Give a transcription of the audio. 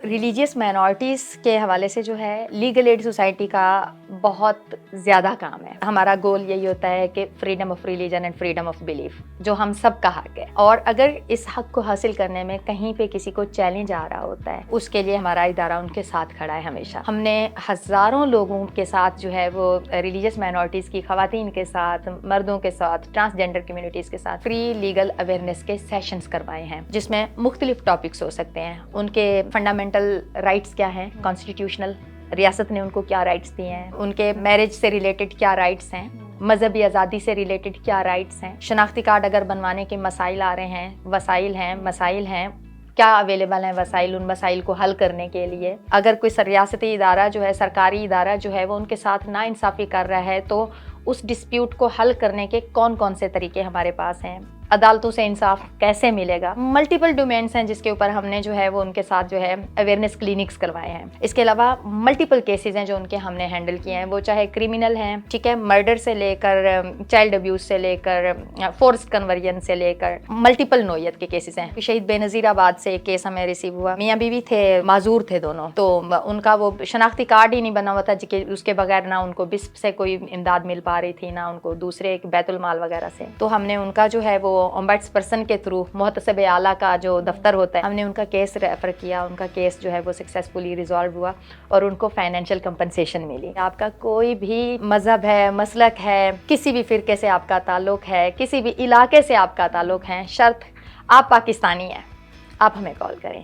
Religious minorities کے حوالے سے جو ہے لیگل ایڈ سوسائٹی کا بہت زیادہ کام ہے. ہمارا گول یہی ہوتا ہے کہ freedom of religion and freedom of belief جو ہم سب کا حق ہے, اور اگر اس حق کو حاصل کرنے میں کہیں پہ کسی کو چیلنج آ رہا ہوتا ہے اس کے لیے ہمارا ادارہ ان کے ساتھ کھڑا ہے ہمیشہ. ہم نے ہزاروں لوگوں کے ساتھ جو ہے وہ ریلیجیس مائنورٹیز کی خواتین کے ساتھ, مردوں کے ساتھ, ٹرانسجینڈر کمیونٹیز کے ساتھ فری لیگل اویئرنیس کے سیشنز کروائے ہیں, جس میں مختلف ٹاپکس ہو سکتے ہیں. ان کے فنڈامنٹل رائٹس کیا ہیں, کانسٹیٹیوشنل ریاست نے ان کو کیا رائٹس دیے ہیں, ان کے میرج سے ریلیٹڈ کیا رائٹس ہیں, مذہبی آزادی سے ریلیٹڈ کیا رائٹس ہیں, شناختی کارڈ اگر بنوانے کے مسائل آ رہے ہیں, وسائل ہیں, مسائل ہیں, کیا اویلیبل ہیں وسائل, ان مسائل کو حل کرنے کے لیے. اگر کوئی ریاستی ادارہ جو ہے, سرکاری ادارہ جو ہے وہ ان کے ساتھ ناانصافی کر رہا ہے تو اس ڈسپیوٹ کو حل کرنے کے کون کون سے طریقے ہمارے پاس ہیں, عدالتوں سے انصاف کیسے ملے گا. ملٹیپل ڈومینس ہیں جس کے اوپر ہم نے جو ہے وہ ان کے ساتھ جو ہے اویئرنیس کلینکس کروائے ہیں. اس کے علاوہ ملٹیپل کیسز ہیں جو ان کے ہم نے ہینڈل کیے ہیں, وہ چاہے کرمنل ہیں, ٹھیک ہے, مرڈر سے لے کر چائلڈ ابیوز سے لے کر فورسڈ کنورژن سے لے کر ملٹیپل نوعیت کے کیسز ہیں. شہید بے نظیر آباد سے ایک کیس ہمیں ریسیو ہوا, میاں بیوی تھے, معذور تھے دونوں, تو ان کا وہ شناختی کارڈ ہی نہیں بنا ہوا تھا, اس کے بغیر نہ ان کو بسپ سے کوئی امداد مل پا رہی تھی, نہ ان کو دوسرے ایک بیت المال وغیرہ سے. تو ہم نے ان کا جو ہے وہ اومبڈس پرسن کے تھرو, محتسب اعلیٰ کا جو دفتر ہوتا ہے, ہم نے ان کا کیس ریفر کیا. ان کا کیس جو ہے وہ سکسیسفلی ریزالو ہوا اور ان کو فائنینشیل کمپنسیشن ملی. آپ کا کوئی بھی مذہب ہے, مسلک ہے, کسی بھی فرقے سے آپ کا تعلق ہے, کسی بھی علاقے سے آپ کا تعلق ہے, شرط آپ پاکستانی ہیں, آپ ہمیں کال کریں.